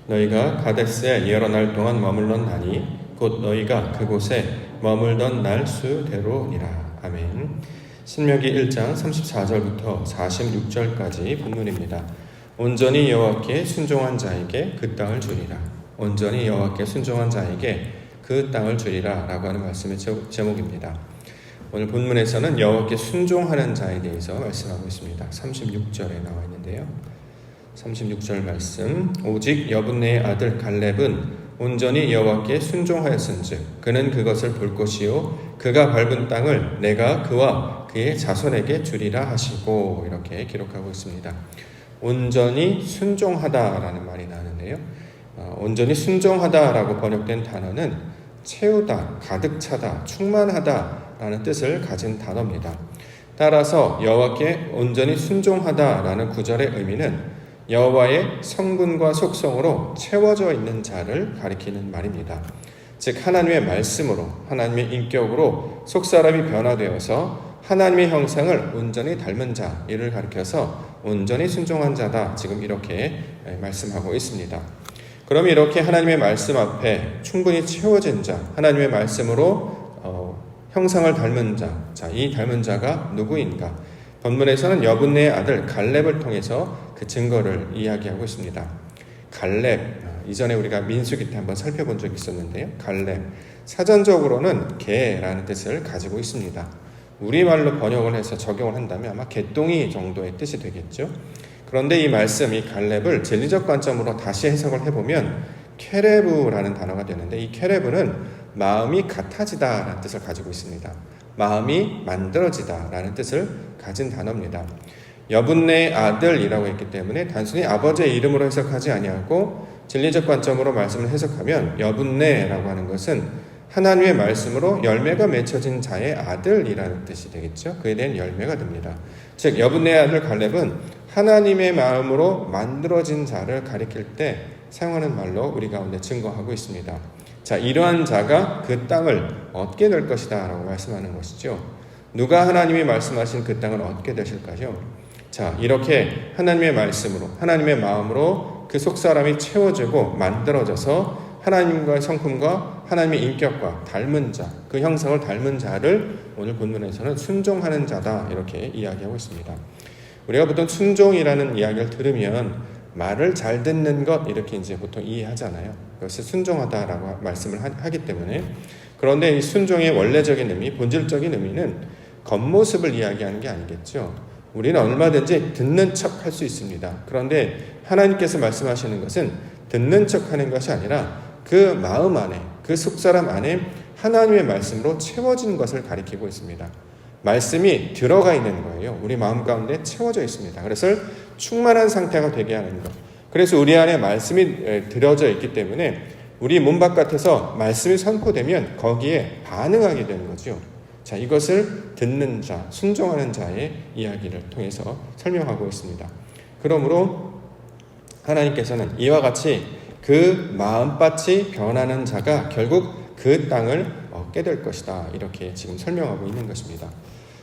너희가 가데스에 여러 날 동안 머물렀나니 곧 너희가 그곳에 머물던 날 수대로니라. 아멘. 신명기 1장 34절부터 46절까지 본문입니다. 온전히 여호와께 순종한 자에게 그 땅을 주리라. 온전히 여호와께 순종한 자에게 그 땅을 주리라 라고 하는 말씀의 제목입니다. 오늘 본문에서는 여호와께 순종하는 자에 대해서 말씀하고 있습니다. 36절에 나와 있는데요. 36절 말씀. 오직 여분네의 아들 갈렙은 온전히 여호와께 순종하였은즉 그는 그것을 볼 것이요 그가 밟은 땅을 내가 그와 그의 자손에게 주리라 하시고, 이렇게 기록하고 있습니다. 온전히 순종하다라는 말이 나오는데요. 온전히 순종하다라고 번역된 단어는 채우다, 가득 차다, 충만하다라는 뜻을 가진 단어입니다. 따라서 여호와께 온전히 순종하다라는 구절의 의미는 여호와의 성분과 속성으로 채워져 있는 자를 가리키는 말입니다. 즉 하나님의 말씀으로, 하나님의 인격으로 속사람이 변화되어서 하나님의 형상을 온전히 닮은 자, 이를 가리켜서 온전히 순종한 자다, 지금 이렇게 말씀하고 있습니다. 그럼 이렇게 하나님의 말씀 앞에 충분히 채워진 자, 하나님의 말씀으로 형상을 닮은 자, 이 닮은 자가 누구인가? 본문에서는 여분네의 아들 갈렙을 통해서 그 증거를 이야기하고 있습니다. 갈렙, 이전에 우리가 민수기 때 한번 살펴본 적이 있었는데요. 갈렙, 사전적으로는 개라는 뜻을 가지고 있습니다. 우리말로 번역을 해서 적용을 한다면 아마 개똥이 정도의 뜻이 되겠죠. 그런데 이 말씀, 이 갈렙을 진리적 관점으로 다시 해석을 해보면 케레브라는 단어가 되는데, 이 케레브는 마음이 같아지다라는 뜻을 가지고 있습니다. 마음이 만들어지다라는 뜻을 가진 단어입니다. 여분네의 아들이라고 했기 때문에 단순히 아버지의 이름으로 해석하지 아니하고 진리적 관점으로 말씀을 해석하면 여분네라고 하는 것은 하나님의 말씀으로 열매가 맺혀진 자의 아들이라는 뜻이 되겠죠. 그에 대한 열매가 됩니다. 즉 여분네의 아들 갈렙은 하나님의 마음으로 만들어진 자를 가리킬 때 사용하는 말로 우리 가운데 증거하고 있습니다. 자, 이러한 자가 그 땅을 얻게 될 것이다 라고 말씀하는 것이죠. 누가 하나님이 말씀하신 그 땅을 얻게 되실까요? 자, 이렇게 하나님의 말씀으로, 하나님의 마음으로 그 속사람이 채워지고 만들어져서 하나님과의 성품과 하나님의 인격과 닮은 자, 그 형상을 닮은 자를 오늘 본문에서는 순종하는 자다, 이렇게 이야기하고 있습니다. 우리가 보통 순종이라는 이야기를 들으면 말을 잘 듣는 것, 이렇게 이제 보통 이해하잖아요. 그것을 순종하다라고 말씀을 하기 때문에. 그런데 이 순종의 원래적인 의미, 본질적인 의미는 겉모습을 이야기하는 게 아니겠죠. 우리는 얼마든지 듣는 척 할 수 있습니다. 그런데 하나님께서 말씀하시는 것은 듣는 척 하는 것이 아니라 그 마음 안에, 그 속사람 안에 하나님의 말씀으로 채워진 것을 가리키고 있습니다. 말씀이 들어가 있는 거예요. 우리 마음 가운데 채워져 있습니다. 그래서 충만한 상태가 되게 하는 것. 그래서 우리 안에 말씀이 들어져 있기 때문에 우리 몸 바깥에서 말씀이 선포되면 거기에 반응하게 되는 거죠. 자, 이것을 듣는 자, 순종하는 자의 이야기를 통해서 설명하고 있습니다. 그러므로 하나님께서는 이와 같이 그 마음밭이 변하는 자가 결국 그 땅을 얻게 될 것이다, 이렇게 지금 설명하고 있는 것입니다.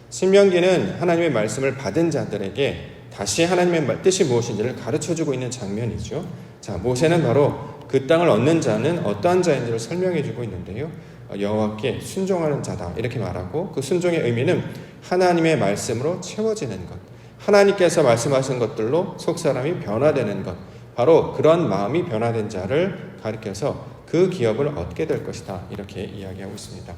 신명기는 하나님의 말씀을 받은 자들에게 다시 하나님의 뜻이 무엇인지를 가르쳐주고 있는 장면이죠. 자, 모세는 바로 그 땅을 얻는 자는 어떠한 자인지를 설명해주고 있는데요. 여호와께 순종하는 자다, 이렇게 말하고, 그 순종의 의미는 하나님의 말씀으로 채워지는 것, 하나님께서 말씀하신 것들로 속사람이 변화되는 것, 바로 그런 마음이 변화된 자를 가리켜서 그 기업을 얻게 될 것이다, 이렇게 이야기하고 있습니다.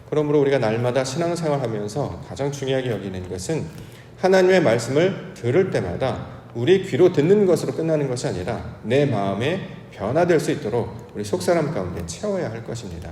그러므로 우리가 날마다 신앙생활하면서 가장 중요하게 여기는 것은 하나님의 말씀을 들을 때마다 우리 귀로 듣는 것으로 끝나는 것이 아니라 내 마음에 변화될 수 있도록 우리 속사람 가운데 채워야 할 것입니다.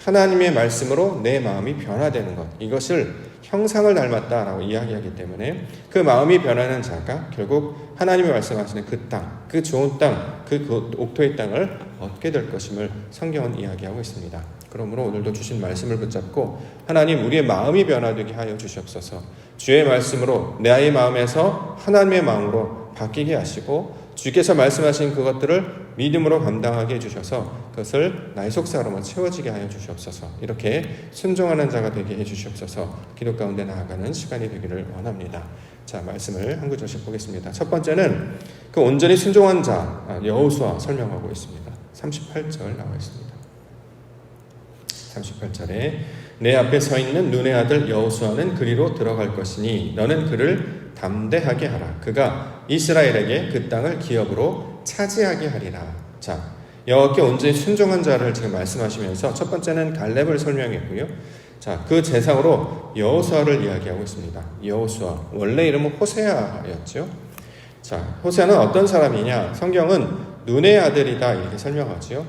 하나님의 말씀으로 내 마음이 변화되는 것, 이것을 형상을 닮았다라고 이야기하기 때문에 그 마음이 변하는 자가 결국 하나님이 말씀하시는 그 땅, 그 좋은 땅, 그 옥토의 땅을 얻게 될 것임을 성경은 이야기하고 있습니다. 그러므로 오늘도 주신 말씀을 붙잡고 하나님, 우리의 마음이 변화되게 하여 주시옵소서. 주의 말씀으로 내 마음에서 하나님의 마음으로 바뀌게 하시고 주께서 말씀하신 그것들을 믿음으로 감당하게 해주셔서 그것을 나의 속사람으로 채워지게 하여 주시옵소서. 이렇게 순종하는 자가 되게 해주시옵소서. 기도 가운데 나아가는 시간이 되기를 원합니다. 자, 말씀을 한 구절씩 보겠습니다. 첫 번째는 그 온전히 순종한 자 여호수아 설명하고 있습니다. 38절 나와 있습니다. 38절에 내 앞에 서 있는 눈의 아들 여호수아는 그리로 들어갈 것이니 너는 그를 담대하게 하라. 그가 이스라엘에게 그 땅을 기업으로 차지하게 하리라. 자, 여호와께 온전히 순종한 자를 지금 말씀하시면서 첫 번째는 갈렙을 설명했고요. 자, 그 제사로 여호수아를 이야기하고 있습니다. 여호수아, 원래 이름은 호세아였죠. 자, 호세아는 어떤 사람이냐? 성경은 눈의 아들이다 이렇게 설명하죠.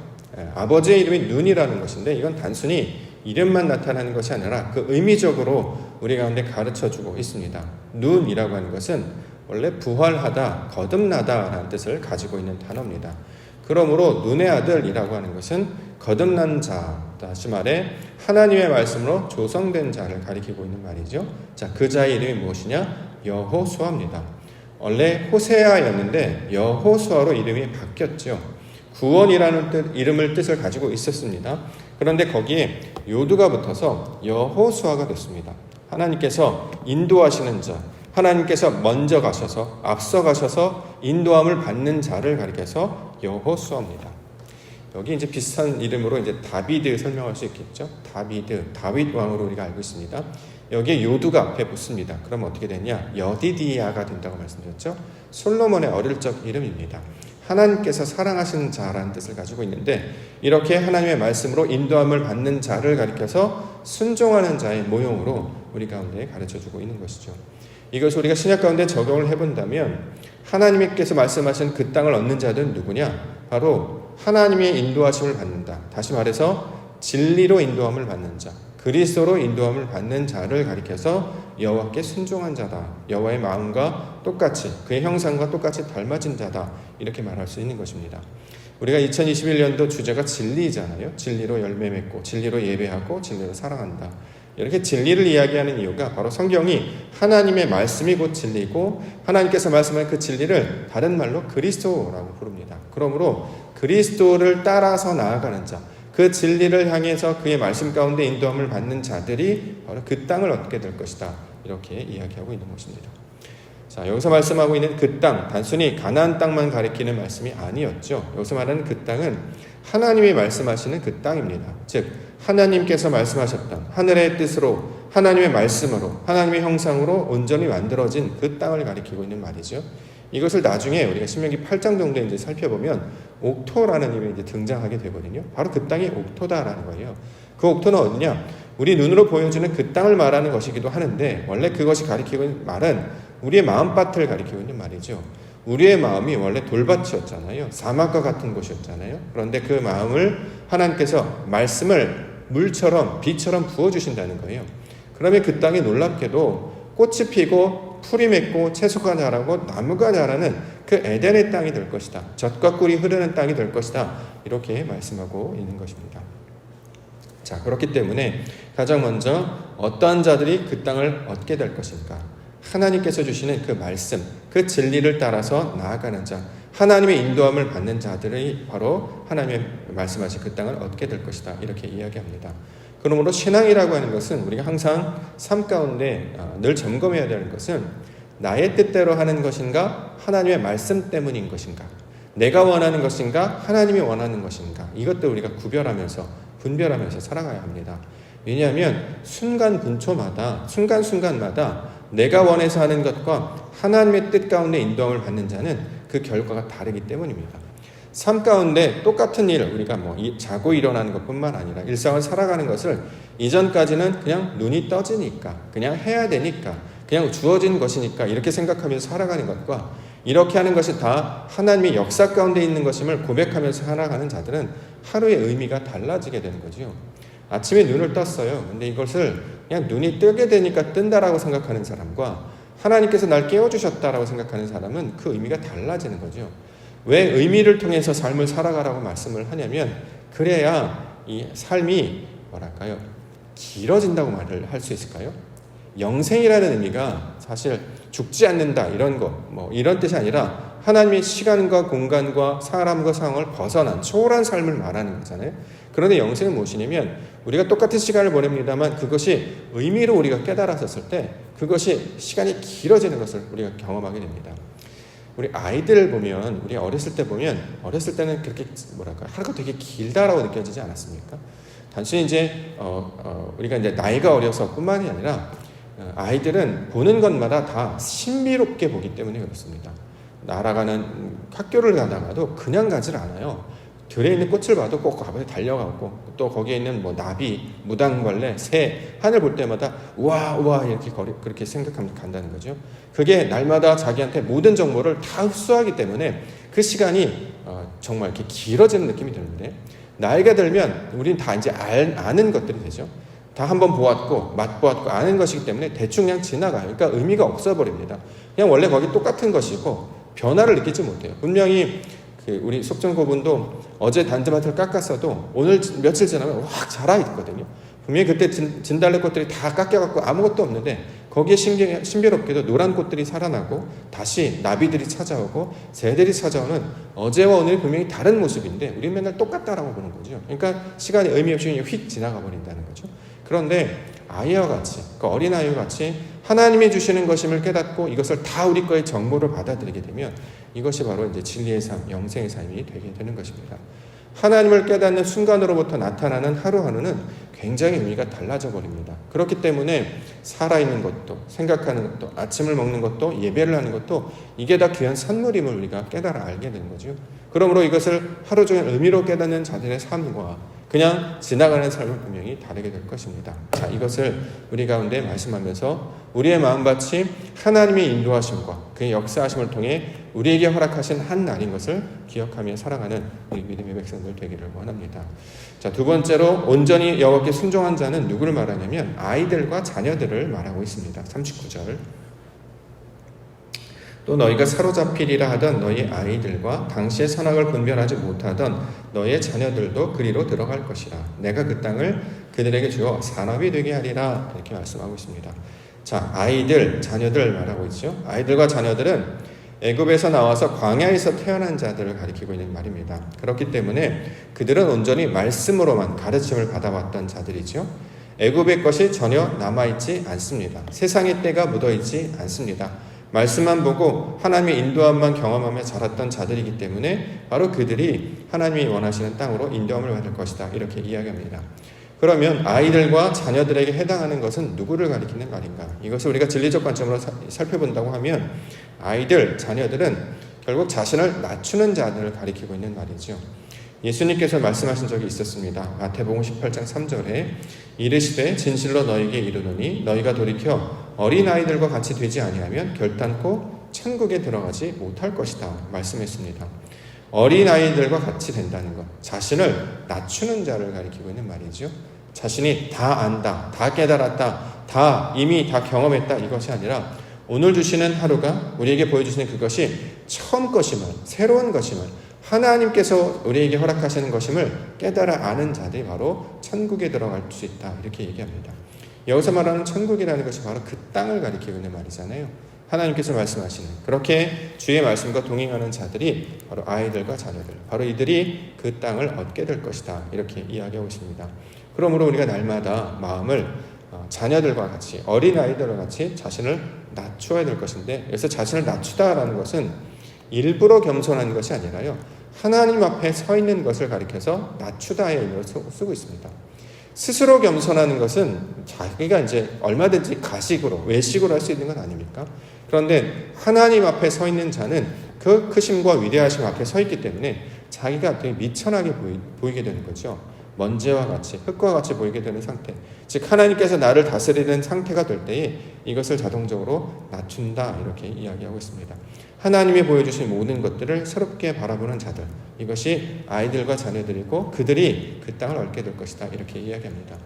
아버지의 이름이 눈이라는 것인데 이건 단순히 이름만 나타나는 것이 아니라 그 의미적으로 우리 가운데 가르쳐주고 있습니다. 눈이라고 하는 것은 원래 부활하다, 거듭나다라는 뜻을 가지고 있는 단어입니다. 그러므로 눈의 아들이라고 하는 것은 거듭난 자, 다시 말해 하나님의 말씀으로 조성된 자를 가리키고 있는 말이죠. 자, 그 자의 이름이 무엇이냐? 여호수아입니다. 원래 호세아였는데 여호수아로 이름이 바뀌었죠. 구원이라는 이름을 뜻을 가지고 있었습니다. 그런데 거기에 요두가 붙어서 여호수아가 됐습니다. 하나님께서 인도하시는 자, 하나님께서 먼저 가셔서 앞서 가셔서 인도함을 받는 자를 가리켜서 여호수아입니다. 여기 이제 비슷한 이름으로 이제 다비드 설명할 수 있겠죠. 다윗 왕으로 우리가 알고 있습니다. 여기에 요두가 앞에 붙습니다. 그럼 어떻게 되냐? 여디디야가 된다고 말씀드렸죠. 솔로몬의 어릴 적 이름입니다. 하나님께서 사랑하시는 자라는 뜻을 가지고 있는데 이렇게 하나님의 말씀으로 인도함을 받는 자를 가리켜서 순종하는 자의 모형으로 우리 가운데 가르쳐주고 있는 것이죠. 이것을 우리가 신약 가운데 적용을 해본다면 하나님께서 말씀하신 그 땅을 얻는 자들은 누구냐? 바로 하나님의 인도하심을 받는다. 다시 말해서 진리로 인도함을 받는 자, 그리스도로 인도함을 받는 자를 가리켜서 여호와께 순종한 자다. 여호와의 마음과 똑같이 그의 형상과 똑같이 닮아진 자다. 이렇게 말할 수 있는 것입니다. 우리가 2021년도 주제가 진리잖아요. 진리로 열매 맺고 진리로 예배하고 진리로 사랑한다. 이렇게 진리를 이야기하는 이유가 바로 성경이 하나님의 말씀이 곧 진리고 하나님께서 말씀하는 그 진리를 다른 말로 그리스도라고 부릅니다. 그러므로 그리스도를 따라서 나아가는 자, 그 진리를 향해서 그의 말씀 가운데 인도함을 받는 자들이 바로 그 땅을 얻게 될 것이다. 이렇게 이야기하고 있는 것입니다. 자, 여기서 말씀하고 있는 그 땅, 단순히 가나안 땅만 가리키는 말씀이 아니었죠. 여기서 말하는 그 땅은 하나님이 말씀하시는 그 땅입니다. 즉 하나님께서 말씀하셨던 하늘의 뜻으로 하나님의 말씀으로 하나님의 형상으로 온전히 만들어진 그 땅을 가리키고 있는 말이죠. 이것을 나중에 우리가 신명기 8장 정도에 이제 살펴보면 옥토라는 이름이 이제 등장하게 되거든요. 바로 그 땅이 옥토다라는 거예요. 그 옥토는 어디냐? 우리 눈으로 보여주는 그 땅을 말하는 것이기도 하는데 원래 그것이 가리키고 있는 말은 우리의 마음밭을 가리키고 있는 말이죠. 우리의 마음이 원래 돌밭이었잖아요. 사막과 같은 곳이었잖아요. 그런데 그 마음을 하나님께서 말씀을 물처럼 비처럼 부어주신다는 거예요. 그러면 그 땅이 놀랍게도 꽃이 피고 풀이 맺고 채소가 자라고 나무가 자라는 그 에덴의 땅이 될 것이다. 젖과 꿀이 흐르는 땅이 될 것이다. 이렇게 말씀하고 있는 것입니다. 자, 그렇기 때문에 가장 먼저 어떠한 자들이 그 땅을 얻게 될 것인가? 하나님께서 주시는 그 말씀, 그 진리를 따라서 나아가는 자, 하나님의 인도함을 받는 자들이 바로 하나님의 말씀하신 그 땅을 얻게 될 것이다. 이렇게 이야기합니다. 그러므로 신앙이라고 하는 것은 우리가 항상 삶 가운데 늘 점검해야 되는 것은 나의 뜻대로 하는 것인가? 하나님의 말씀 때문인 것인가? 내가 원하는 것인가? 하나님이 원하는 것인가? 이것도 우리가 구별하면서 분별하면서 살아가야 합니다. 왜냐하면 순간분초마다 순간순간마다 내가 원해서 하는 것과 하나님의 뜻 가운데 인도함을 받는 자는 그 결과가 다르기 때문입니다. 삶 가운데 똑같은 일을 우리가 자고 일어나는 것뿐만 아니라 일상을 살아가는 것을 이전까지는 그냥 눈이 떠지니까 그냥 해야 되니까 그냥 주어진 것이니까 이렇게 생각하면서 살아가는 것과 이렇게 하는 것이 다 하나님의 역사 가운데 있는 것임을 고백하면서 살아가는 자들은 하루의 의미가 달라지게 되는 거죠. 아침에 눈을 떴어요. 근데 이것을 그냥 눈이 뜨게 되니까 뜬다라고 생각하는 사람과 하나님께서 날 깨워주셨다라고 생각하는 사람은 그 의미가 달라지는 거죠. 왜 의미를 통해서 삶을 살아가라고 말씀을 하냐면 그래야 이 삶이 길어진다고 말을 할 수 있을까요? 영생이라는 의미가 사실 죽지 않는다 이런 이런 뜻이 아니라 하나님의 시간과 공간과 사람과 상황을 벗어난 초월한 삶을 말하는 거잖아요. 그런데 영생은 무엇이냐면 우리가 똑같은 시간을 보냅니다만 그것이 의미로 우리가 깨달았을 때 그것이 시간이 길어지는 것을 우리가 경험하게 됩니다. 우리 아이들 보면, 우리 어렸을 때는 그렇게 하루가 되게 길다라고 느껴지지 않았습니까? 단순히 이제 우리가 이제 나이가 어려서뿐만이 아니라 아이들은 보는 것마다 다 신비롭게 보기 때문에 그렇습니다. 날아가는 학교를 가다가도 그냥 가질 않아요. 들에 있는 꽃을 봐도 꼭 앞에 달려가고, 또 거기에 있는 나비, 무당벌레, 새, 하늘 볼 때마다 우와 이렇게 그렇게 생각하면서 간다는 거죠. 그게 날마다 자기한테 모든 정보를 다 흡수하기 때문에 그 시간이 정말 이렇게 길어지는 느낌이 드는데, 나이가 들면 우리는 다 이제 아는 것들이 되죠. 다 한번 보았고 맛보았고 아는 것이기 때문에 대충 그냥 지나가요. 그러니까 의미가 없어버립니다. 그냥 원래 거기 똑같은 것이고 변화를 느끼지 못해요. 분명히 우리 속전고분도 어제 단지마트를 깎았어도 오늘 며칠 지나면 확 자라 있거든요. 분명히 그때 진달래 꽃들이 다 깎여갖고 아무것도 없는데 거기에 신비롭게도 노란 꽃들이 살아나고 다시 나비들이 찾아오고 새들이 찾아오는 어제와 오늘이 분명히 다른 모습인데 우리는 맨날 똑같다라고 보는 거죠. 그러니까 시간이 의미 없이 그냥 휙 지나가 버린다는 거죠. 그런데 아이와 같이, 그 어린아이와 같이 하나님이 주시는 것임을 깨닫고 이것을 다 우리 거의 정보를 받아들이게 되면 이것이 바로 이제 진리의 삶, 영생의 삶이 되게 되는 것입니다. 하나님을 깨닫는 순간으로부터 나타나는 하루하루는 굉장히 의미가 달라져 버립니다. 그렇기 때문에 살아있는 것도, 생각하는 것도, 아침을 먹는 것도, 예배를 하는 것도 이게 다 귀한 선물임을 우리가 깨달아 알게 되는 거죠. 그러므로 이것을 하루 종일 의미로 깨닫는 자들의 삶과 그냥 지나가는 삶은 분명히 다르게 될 것입니다. 자, 이것을 우리 가운데 말씀하면서 우리의 마음밭이 하나님의 인도하심과 그의 역사하심을 통해 우리에게 허락하신 한 날인 것을 기억하며 살아가는 우리 믿음의 백성들 되기를 원합니다. 자, 두 번째로 온전히 여호와께 순종한 자는 누구를 말하냐면 아이들과 자녀들을 말하고 있습니다. 39절. 또 너희가 사로잡히리라 하던 너희 아이들과 당시의 선악을 분별하지 못하던 너희의 자녀들도 그리로 들어갈 것이라. 내가 그 땅을 그들에게 주어 산업이 되게 하리라. 이렇게 말씀하고 있습니다. 자, 아이들, 자녀들 말하고 있죠. 아이들과 자녀들은 애굽에서 나와서 광야에서 태어난 자들을 가리키고 있는 말입니다. 그렇기 때문에 그들은 온전히 말씀으로만 가르침을 받아왔던 자들이죠. 애굽의 것이 전혀 남아있지 않습니다. 세상의 때가 묻어있지 않습니다. 말씀만 보고 하나님의 인도함만 경험하며 자랐던 자들이기 때문에 바로 그들이 하나님이 원하시는 땅으로 인도함을 받을 것이다. 이렇게 이야기합니다. 그러면 아이들과 자녀들에게 해당하는 것은 누구를 가리키는 말인가? 이것을 우리가 진리적 관점으로 살펴본다고 하면 아이들, 자녀들은 결국 자신을 낮추는 자들을 가리키고 있는 말이죠. 예수님께서 말씀하신 적이 있었습니다. 마태복음 18장 3절에 이르시되 진실로 너희에게 이르노니 너희가 돌이켜 어린아이들과 같이 되지 아니하면 결단코 천국에 들어가지 못할 것이다 말씀했습니다. 어린아이들과 같이 된다는 것, 자신을 낮추는 자를 가리키고 있는 말이죠. 자신이 다 안다, 다 깨달았다, 이미 다 경험했다 이것이 아니라 오늘 주시는 하루가 우리에게 보여주시는 그것이 처음 것임을, 새로운 것임을, 하나님께서 우리에게 허락하시는 것임을 깨달아 아는 자들이 바로 천국에 들어갈 수 있다 이렇게 얘기합니다. 여기서 말하는 천국이라는 것이 바로 그 땅을 가리키고 있는 말이잖아요. 하나님께서 말씀하시는 그렇게 주의 말씀과 동행하는 자들이 바로 아이들과 자녀들, 바로 이들이 그 땅을 얻게 될 것이다 이렇게 이야기하고 있습니다. 그러므로 우리가 날마다 마음을 자녀들과 같이, 어린아이들과 같이 자신을 낮추어야 될 것인데, 여기서 자신을 낮추다라는 것은 일부러 겸손한 것이 아니라요, 하나님 앞에 서 있는 것을 가리켜서 낮추다의 의미로 쓰고 있습니다. 스스로 겸손하는 것은 자기가 이제 얼마든지 가식으로, 외식으로 할 수 있는 건 아닙니까? 그런데 하나님 앞에 서 있는 자는 그 크심과 위대하심 앞에 서 있기 때문에 자기가 되게 미천하게 보이게 되는 거죠. 먼지와 같이, 흙과 같이 보이게 되는 상태. 즉 하나님께서 나를 다스리는 상태가 될 때에 이것을 자동적으로 낮춘다 이렇게 이야기하고 있습니다. 하나님이 보여주신 모든 것들을 새롭게 바라보는 자들, 이것이 아이들과 자녀들이고 그들이 그 땅을 얻게 될 것이다 이렇게 이야기합니다.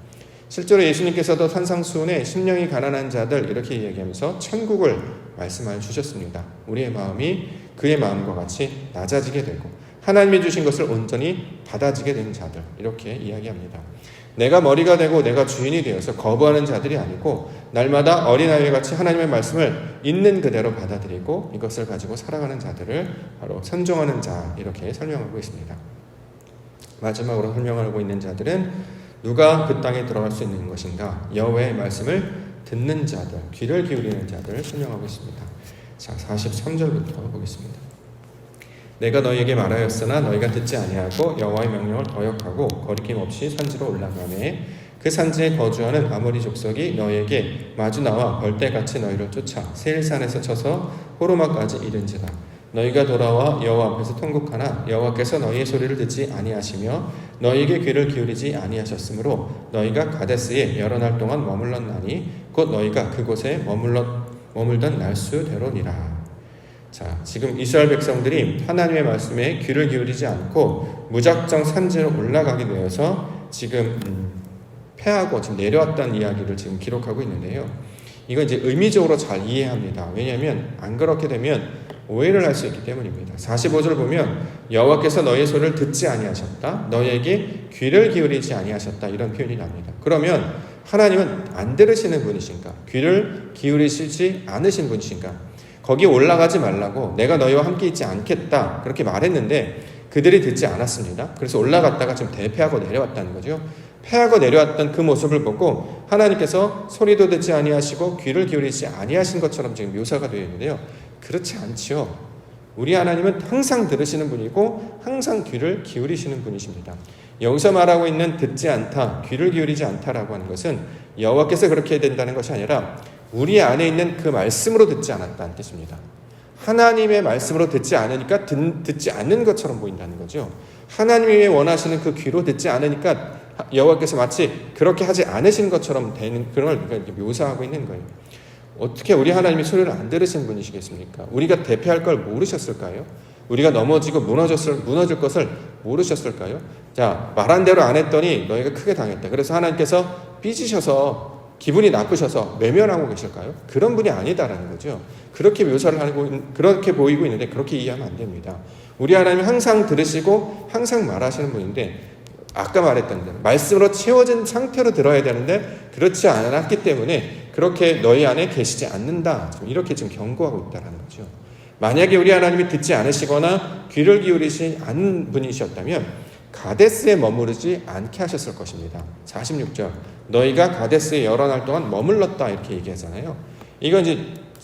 실제로 예수님께서도 산상수훈에 심령이 가난한 자들 이렇게 이야기하면서 천국을 말씀하여 주셨습니다. 우리의 마음이 그의 마음과 같이 낮아지게 되고 하나님이 주신 것을 온전히 받아지게 되는 자들 이렇게 이야기합니다. 내가 머리가 되고 내가 주인이 되어서 거부하는 자들이 아니고 날마다 어린아이와 같이 하나님의 말씀을 있는 그대로 받아들이고 이것을 가지고 살아가는 자들을 바로 선종하는 자 이렇게 설명하고 있습니다. 마지막으로 설명하고 있는 자들은 누가 그 땅에 들어갈 수 있는 것인가? 여호와의 말씀을 듣는 자들, 귀를 기울이는 자들을 설명하고 있습니다. 자, 43절부터 보겠습니다. 내가 너희에게 말하였으나 너희가 듣지 아니하고 여호와의 명령을 거역하고 거리낌 없이 산지로 올라가매 그 산지에 거주하는 아모리 족속이 너희에게 마주 나와 벌떼같이 너희를 쫓아 세일산에서 쳐서 호르마까지 이른지라. 너희가 돌아와 여호와 앞에서 통곡하나 여호와께서 너희의 소리를 듣지 아니하시며 너희에게 귀를 기울이지 아니하셨으므로 너희가 가데스에 여러 날 동안 머물렀나니 곧 너희가 그곳에 머물던 날수대로니라. 자, 지금 이스라엘 백성들이 하나님의 말씀에 귀를 기울이지 않고 무작정 산지로 올라가게 되어서 지금 패하고 지금 내려왔다는 이야기를 지금 기록하고 있는데요. 이건 이제 의미적으로 잘 이해합니다. 왜냐하면 안 그렇게 되면 오해를 할 수 있기 때문입니다. 45절 보면 여호와께서 너희의 소리를 듣지 아니하셨다. 너희에게 귀를 기울이지 아니하셨다. 이런 표현이 납니다. 그러면 하나님은 안 들으시는 분이신가? 귀를 기울이시지 않으신 분이신가? 거기 올라가지 말라고 내가 너희와 함께 있지 않겠다. 그렇게 말했는데 그들이 듣지 않았습니다. 그래서 올라갔다가 지금 대패하고 내려왔다는 거죠. 패하고 내려왔던 그 모습을 보고 하나님께서 소리도 듣지 아니하시고 귀를 기울이지 아니하신 것처럼 지금 묘사가 되어 있는데요. 그렇지 않지요. 우리 하나님은 항상 들으시는 분이고 항상 귀를 기울이시는 분이십니다. 여기서 말하고 있는 듣지 않다, 귀를 기울이지 않다라고 하는 것은 여호와께서 그렇게 해야 된다는 것이 아니라 우리 안에 있는 그 말씀으로 듣지 않았다는 뜻입니다. 하나님의 말씀으로 듣지 않으니까 듣지 않는 것처럼 보인다는 거죠. 하나님이 원하시는 그 귀로 듣지 않으니까 여호와께서 마치 그렇게 하지 않으신 것처럼 되는 그런 걸 묘사하고 있는 거예요. 어떻게 우리 하나님이 소리를 안 들으신 분이시겠습니까? 우리가 대피할 걸 모르셨을까요? 우리가 넘어지고 무너질 것을 모르셨을까요? 자, 말한 대로 안 했더니 너희가 크게 당했다. 그래서 하나님께서 삐지셔서 기분이 나쁘셔서 외면하고 계실까요? 그런 분이 아니다라는 거죠. 그렇게 묘사를 하고 그렇게 보이고 있는데 그렇게 이해하면 안 됩니다. 우리 하나님이 항상 들으시고 항상 말하시는 분인데 아까 말했던 대로 말씀으로 채워진 상태로 들어야 되는데 그렇지 않았기 때문에 그렇게 너희 안에 계시지 않는다. 이렇게 지금 경고하고 있다는 거죠. 만약에 우리 하나님이 듣지 않으시거나 귀를 기울이지 않은 분이셨다면 가데스에 머무르지 않게 하셨을 것입니다. 46절 너희가 가데스에 여러 날 동안 머물렀다 이렇게 얘기하잖아요. 이건 이제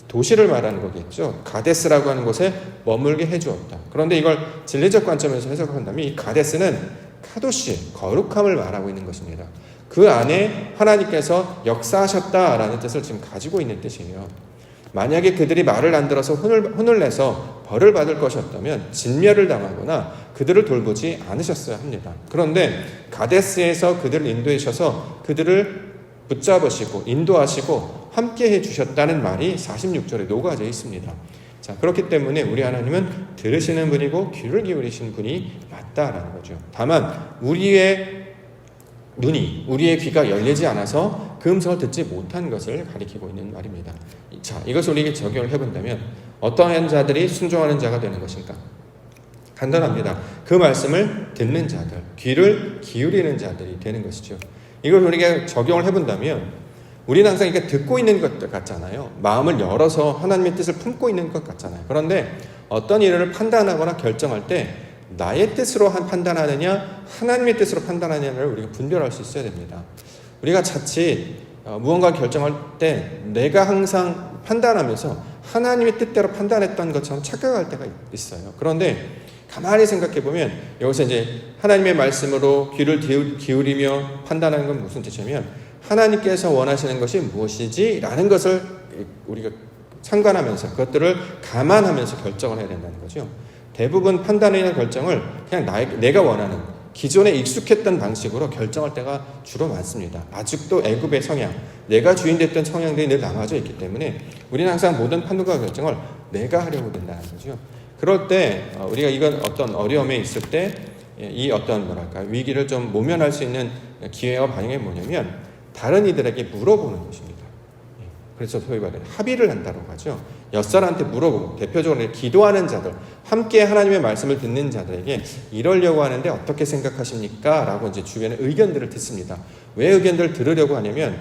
도시를 말하는 거겠죠. 가데스라고 하는 곳에 머물게 해주었다. 그런데 이걸 진리적 관점에서 해석한다면 이 가데스는 카도시, 거룩함을 말하고 있는 것입니다. 그 안에 하나님께서 역사하셨다라는 뜻을 지금 가지고 있는 뜻이에요. 만약에 그들이 말을 안 들어서 혼을 내서 벌을 받을 것이었다면 진멸을 당하거나 그들을 돌보지 않으셨어야 합니다. 그런데 가데스에서 그들을 인도해 주셔서 그들을 붙잡으시고 인도하시고 함께 해주셨다는 말이 46절에 녹아져 있습니다. 자, 그렇기 때문에 우리 하나님은 들으시는 분이고 귀를 기울이시는 분이 맞다라는 거죠. 다만 우리의 눈이, 우리의 귀가 열리지 않아서 그 음성을 듣지 못한 것을 가리키고 있는 말입니다. 자, 이것을 우리에게 적용을 해본다면 어떠한 자들이 순종하는 자가 되는 것인가? 간단합니다. 그 말씀을 듣는 자들, 귀를 기울이는 자들이 되는 것이죠. 이걸 우리가 적용을 해본다면 우리는 항상 이렇게 듣고 있는 것 같잖아요. 마음을 열어서 하나님의 뜻을 품고 있는 것 같잖아요. 그런데 어떤 일을 판단하거나 결정할 때 나의 뜻으로 판단하느냐 하나님의 뜻으로 판단하느냐를 우리가 분별할 수 있어야 됩니다. 우리가 자칫 무언가 결정할 때 내가 항상 판단하면서 하나님의 뜻대로 판단했던 것처럼 착각할 때가 있어요. 그런데 가만히 생각해 보면 여기서 이제 하나님의 말씀으로 귀를 기울이며 판단하는 건 무슨 뜻이냐면 하나님께서 원하시는 것이 무엇이지? 라는 것을 우리가 상관하면서 그것들을 감안하면서 결정을 해야 된다는 거죠. 대부분 판단이나 결정을 그냥 내가 원하는 기존에 익숙했던 방식으로 결정할 때가 주로 많습니다. 아직도 애굽의 성향, 내가 주인 됐던 성향들이 늘 남아져 있기 때문에 우리는 항상 모든 판단과 결정을 내가 하려고 된다는 거죠. 그럴 때 우리가 이건 어떤 어려움에 있을 때 이 어떤 위기를 좀 모면할 수 있는 기회와 반영이 뭐냐면 다른 이들에게 물어보는 것입니다. 그래서 소위 말하는 합의를 한다고 하죠. 엿사람한테 물어보고 대표적으로 기도하는 자들, 함께 하나님의 말씀을 듣는 자들에게 이러려고 하는데 어떻게 생각하십니까? 라고 이제 주변의 의견들을 듣습니다. 왜 의견들을 들으려고 하냐면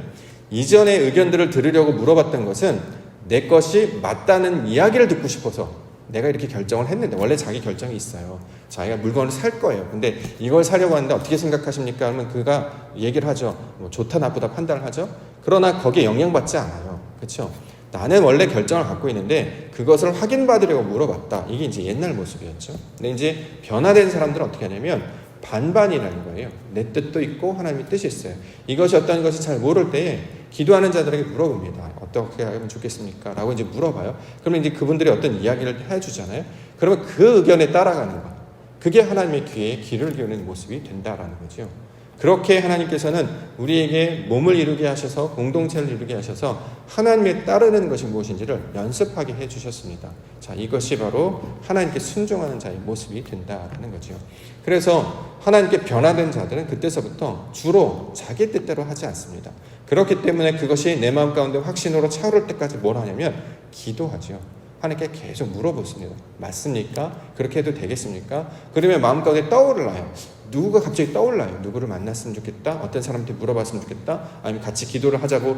이전의 의견들을 들으려고 물어봤던 것은 내 것이 맞다는 이야기를 듣고 싶어서 내가 이렇게 결정을 했는데 원래 자기 결정이 있어요. 자기가 물건을 살 거예요. 근데 이걸 사려고 하는데 어떻게 생각하십니까? 하면 그가 얘기를 하죠. 뭐 좋다 나쁘다 판단을 하죠. 그러나 거기에 영향받지 않아요. 그렇죠? 나는 원래 결정을 갖고 있는데 그것을 확인받으려고 물어봤다. 이게 이제 옛날 모습이었죠. 근데 이제 변화된 사람들은 어떻게 하냐면 반반이라는 거예요. 내 뜻도 있고 하나님의 뜻이 있어요. 이것이 어떤 것이 잘 모를 때에 기도하는 자들에게 물어봅니다. 어떻게 하면 좋겠습니까? 라고 이제 물어봐요. 그러면 이제 그분들이 어떤 이야기를 해주잖아요. 그러면 그 의견에 따라가는 거. 그게 하나님의 귀에 귀를 기울이는 모습이 된다라는 거죠. 그렇게 하나님께서는 우리에게 몸을 이루게 하셔서 공동체를 이루게 하셔서 하나님에 따르는 것이 무엇인지를 연습하게 해주셨습니다. 자, 이것이 바로 하나님께 순종하는 자의 모습이 된다라는 거죠. 그래서 하나님께 변화된 자들은 그때서부터 주로 자기 뜻대로 하지 않습니다. 그렇기 때문에 그것이 내 마음 가운데 확신으로 차오를 때까지 뭘 하냐면 기도하죠. 하나님께 계속 물어보습니다. 맞습니까? 그렇게 해도 되겠습니까? 그러면 마음 가운데 떠올라요. 누구가 갑자기 떠올라요. 누구를 만났으면 좋겠다. 어떤 사람한테 물어봤으면 좋겠다. 아니면 같이 기도를 하자고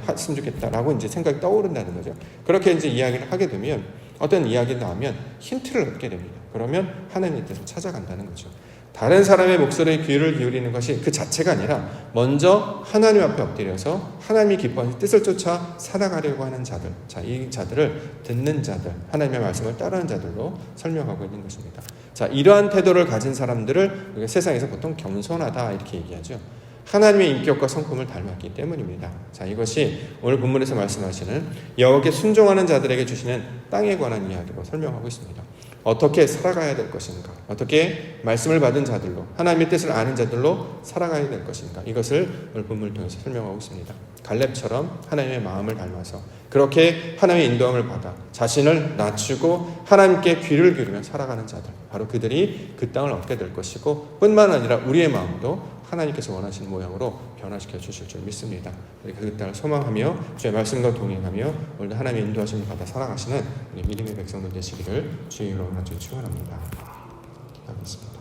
했으면 좋겠다라고 이제 생각이 떠오른다는 거죠. 그렇게 이제 이야기를 하게 되면 어떤 이야기가 나오면 힌트를 얻게 됩니다. 그러면 하나님의 뜻을 찾아간다는 거죠. 다른 사람의 목소리에 귀를 기울이는 것이 그 자체가 아니라 먼저 하나님 앞에 엎드려서 하나님이 기뻐하는 뜻을 쫓아 살아가려고 하는 자들, 자, 이 자들을 듣는 자들, 하나님의 말씀을 따르는 자들로 설명하고 있는 것입니다. 자, 이러한 태도를 가진 사람들을 우리가 세상에서 보통 겸손하다 이렇게 얘기하죠. 하나님의 인격과 성품을 닮았기 때문입니다. 자, 이것이 오늘 본문에서 말씀하시는 여호와께 순종하는 자들에게 주시는 땅에 관한 이야기로 설명하고 있습니다. 어떻게 살아가야 될 것인가? 어떻게 말씀을 받은 자들로, 하나님의 뜻을 아는 자들로 살아가야 될 것인가? 이것을 오늘 본문을 통해서 설명하고 있습니다. 갈렙처럼 하나님의 마음을 닮아서 그렇게 하나님의 인도함을 받아 자신을 낮추고 하나님께 귀를 기울이며 살아가는 자들, 바로 그들이 그 땅을 얻게 될 것이고 뿐만 아니라 우리의 마음도 하나님께서 원하시는 모양으로 변화시켜 주실 줄 믿습니다. 그 땅을 소망하며 주의 말씀과 동행하며 오늘도 하나님의 인도하심을 받아 살아가시는 우리 믿음의 백성들 되시기를 주의 이름으로 축원합니다. 기도하겠습니다.